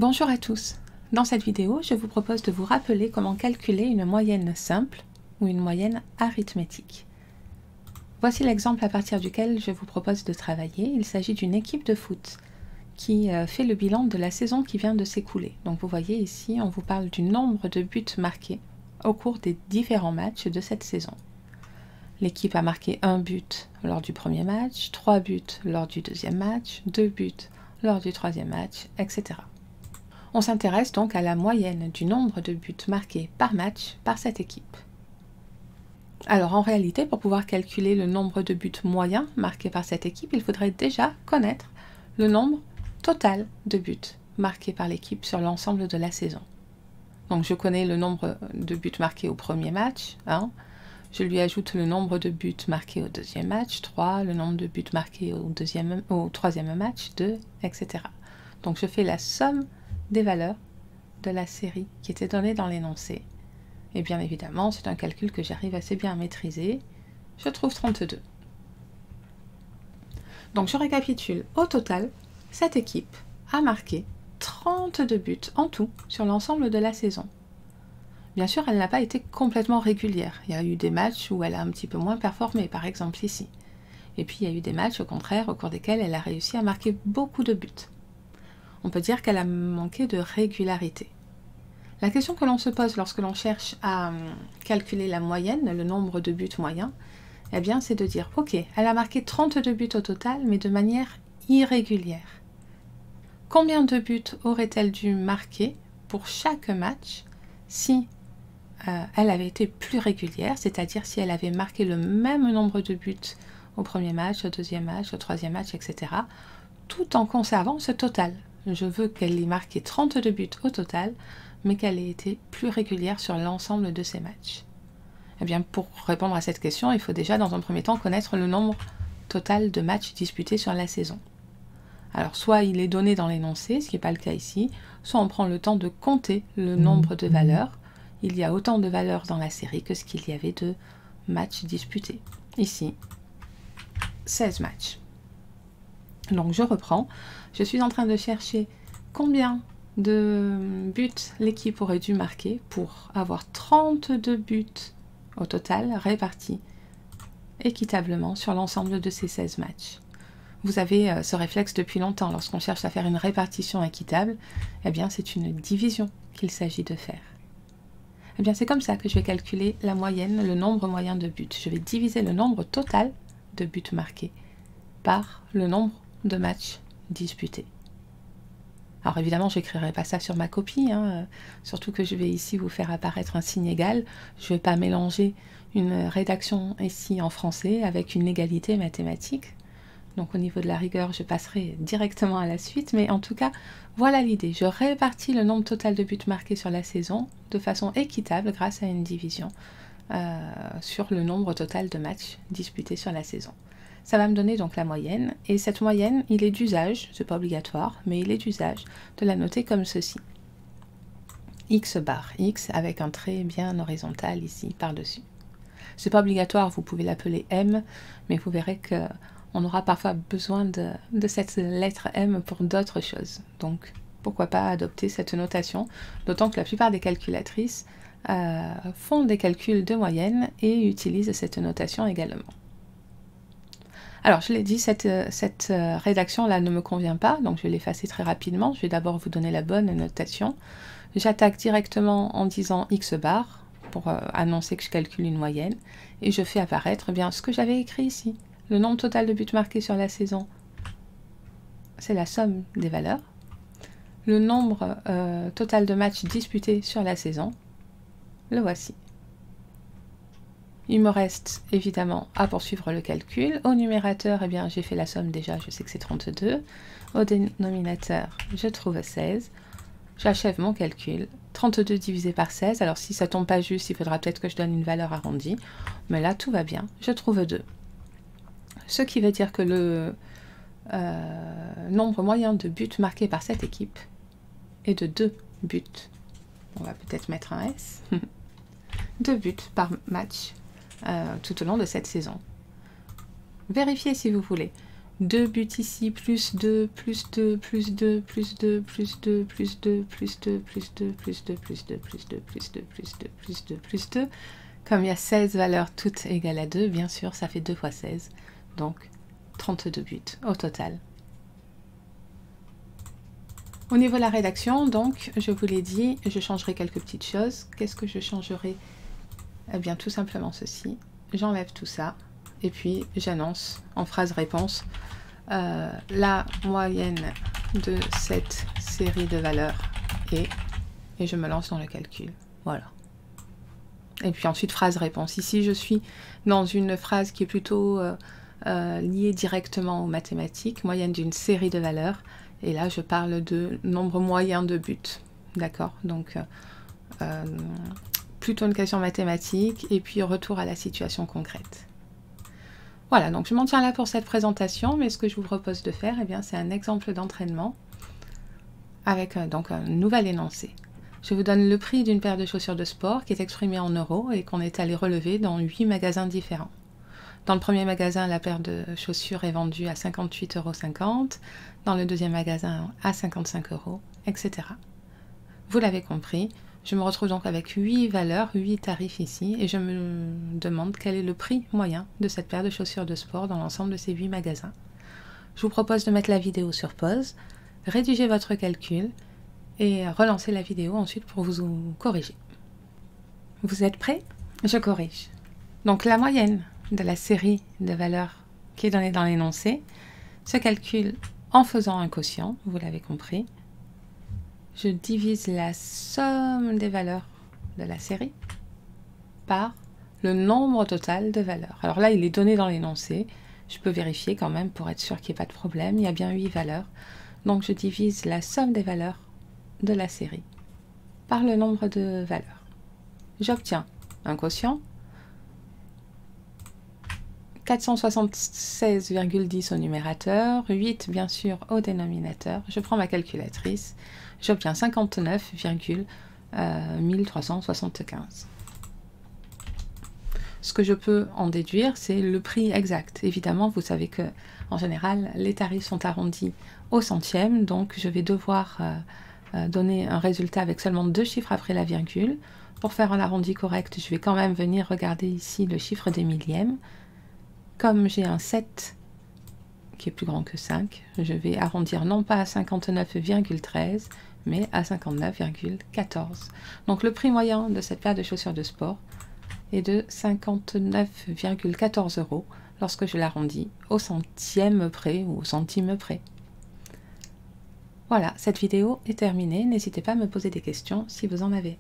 Bonjour à tous. Dans cette vidéo, je vous propose de vous rappeler comment calculer une moyenne simple ou une moyenne arithmétique. Voici l'exemple à partir duquel je vous propose de travailler. Il s'agit d'une équipe de foot qui fait le bilan de la saison qui vient de s'écouler. Donc vous voyez ici, on vous parle du nombre de buts marqués au cours des différents matchs de cette saison. L'équipe a marqué 1 but lors du premier match, 3 buts lors du deuxième match, 2 buts lors du troisième match, etc. On s'intéresse donc à la moyenne du nombre de buts marqués par match par cette équipe. Alors en réalité, pour pouvoir calculer le nombre de buts moyens marqués par cette équipe, il faudrait déjà connaître le nombre total de buts marqués par l'équipe sur l'ensemble de la saison. Donc je connais le nombre de buts marqués au premier match, 1. Je lui ajoute le nombre de buts marqués au deuxième match, 3. Le nombre de buts marqués au troisième match, 2, etc. Donc je fais la somme des valeurs de la série qui était donnée dans l'énoncé. Et bien évidemment, c'est un calcul que j'arrive assez bien à maîtriser. Je trouve 32. Donc je récapitule. Au total, cette équipe a marqué 32 buts en tout sur l'ensemble de la saison. Bien sûr, elle n'a pas été complètement régulière. Il y a eu des matchs où elle a un petit peu moins performé, par exemple ici. Et puis il y a eu des matchs, au contraire, au cours desquels elle a réussi à marquer beaucoup de buts. On peut dire qu'elle a manqué de régularité. La question que l'on se pose lorsque l'on cherche à calculer la moyenne, le nombre de buts moyens, eh bien c'est de dire, ok, elle a marqué 32 buts au total, mais de manière irrégulière. Combien de buts aurait-elle dû marquer pour chaque match si elle avait été plus régulière, c'est-à-dire si elle avait marqué le même nombre de buts au premier match, au deuxième match, au troisième match, etc., tout en conservant ce total. Je veux qu'elle ait marqué 32 buts au total, mais qu'elle ait été plus régulière sur l'ensemble de ses matchs. Eh bien, pour répondre à cette question, il faut déjà, dans un premier temps, connaître le nombre total de matchs disputés sur la saison. Alors, soit il est donné dans l'énoncé, ce qui n'est pas le cas ici, soit on prend le temps de compter le nombre de valeurs. Il y a autant de valeurs dans la série que ce qu'il y avait de matchs disputés. Ici, 16 matchs. Donc je reprends, je suis en train de chercher combien de buts l'équipe aurait dû marquer pour avoir 32 buts au total répartis équitablement sur l'ensemble de ces 16 matchs. Vous avez ce réflexe depuis longtemps, lorsqu'on cherche à faire une répartition équitable, eh bien c'est une division qu'il s'agit de faire. Eh bien c'est comme ça que je vais calculer la moyenne, le nombre moyen de buts. Je vais diviser le nombre total de buts marqués par le nombre de matchs disputés. Alors évidemment, je n'écrirai pas ça sur ma copie, surtout que je vais ici vous faire apparaître un signe égal. Je ne vais pas mélanger une rédaction ici en français avec une égalité mathématique. Donc au niveau de la rigueur, je passerai directement à la suite, mais en tout cas, voilà l'idée. Je répartis le nombre total de buts marqués sur la saison de façon équitable grâce à une division sur le nombre total de matchs disputés sur la saison. Ça va me donner donc la moyenne, et cette moyenne, il est d'usage, c'est pas obligatoire, mais il est d'usage de la noter comme ceci. X bar X avec un trait bien horizontal ici par-dessus. C'est pas obligatoire, vous pouvez l'appeler M, mais vous verrez que on aura parfois besoin de cette lettre M pour d'autres choses. Donc pourquoi pas adopter cette notation, d'autant que la plupart des calculatrices font des calculs de moyenne et utilisent cette notation également. Alors, je l'ai dit, cette rédaction-là ne me convient pas, donc je vais l'effacer très rapidement. Je vais d'abord vous donner la bonne notation. J'attaque directement en disant X bar, pour annoncer que je calcule une moyenne, et je fais apparaître bien ce que j'avais écrit ici. Le nombre total de buts marqués sur la saison, c'est la somme des valeurs. Le nombre total de matchs disputés sur la saison, le voici. Il me reste évidemment à poursuivre le calcul. Au numérateur, eh bien, j'ai fait la somme déjà, je sais que c'est 32. Au dénominateur, je trouve 16. J'achève mon calcul. 32 divisé par 16. Alors si ça tombe pas juste, il faudra peut-être que je donne une valeur arrondie. Mais là, tout va bien. Je trouve 2. Ce qui veut dire que le nombre moyen de buts marqués par cette équipe est de 2 buts. On va peut-être mettre un S. 2 buts par match. Tout au long de cette saison. Vérifiez si vous voulez. 2 buts ici, plus 2, plus 2, plus 2, plus 2, plus 2, plus 2, plus 2, plus 2, plus 2, plus 2, plus 2, plus 2, plus 2, plus 2, plus 2. Comme il y a 16 valeurs toutes égales à 2, bien sûr, ça fait 2 fois 16. Donc, 32 buts au total. Au niveau de la rédaction, donc, je vous l'ai dit, je changerai quelques petites choses. Qu'est-ce que je changerai? Eh bien, tout simplement ceci. J'enlève tout ça. Et puis, j'annonce en phrase réponse la moyenne de cette série de valeurs est... Et je me lance dans le calcul. Voilà. Et puis ensuite, phrase réponse. Ici, je suis dans une phrase qui est plutôt liée directement aux mathématiques, moyenne d'une série de valeurs. Et là, je parle de nombre moyen de buts. D'accord? Donc, plutôt une question mathématique et puis retour à la situation concrète. Voilà, donc je m'en tiens là pour cette présentation, mais ce que je vous propose de faire, eh bien, c'est un exemple d'entraînement avec donc un nouvel énoncé. Je vous donne le prix d'une paire de chaussures de sport qui est exprimé en euros et qu'on est allé relever dans 8 magasins différents. Dans le premier magasin, la paire de chaussures est vendue à 58,50 €, dans le deuxième magasin à 55 €, etc. Vous l'avez compris, je me retrouve donc avec 8 valeurs, 8 tarifs ici, et je me demande quel est le prix moyen de cette paire de chaussures de sport dans l'ensemble de ces 8 magasins. Je vous propose de mettre la vidéo sur pause, rédiger votre calcul, et relancer la vidéo ensuite pour vous corriger. Vous êtes prêts? Je corrige. Donc la moyenne de la série de valeurs qui est donnée dans l'énoncé se calcule en faisant un quotient, vous l'avez compris. Je divise la somme des valeurs de la série par le nombre total de valeurs. Alors là, il est donné dans l'énoncé. Je peux vérifier quand même pour être sûr qu'il n'y ait pas de problème. Il y a bien 8 valeurs. Donc je divise la somme des valeurs de la série par le nombre de valeurs. J'obtiens un quotient 476,10 au numérateur, 8 bien sûr au dénominateur. Je prends ma calculatrice, j'obtiens 59,1375. Ce que je peux en déduire, c'est le prix exact. Évidemment, vous savez que en général, les tarifs sont arrondis au centième, donc je vais devoir donner un résultat avec seulement 2 chiffres après la virgule. Pour faire un arrondi correct, je vais quand même venir regarder ici le chiffre des millièmes. Comme j'ai un 7 qui est plus grand que 5, je vais arrondir non pas à 59,13, mais à 59,14. Donc le prix moyen de cette paire de chaussures de sport est de 59,14 € lorsque je l'arrondis au centième près ou au centime près. Voilà, cette vidéo est terminée. N'hésitez pas à me poser des questions si vous en avez.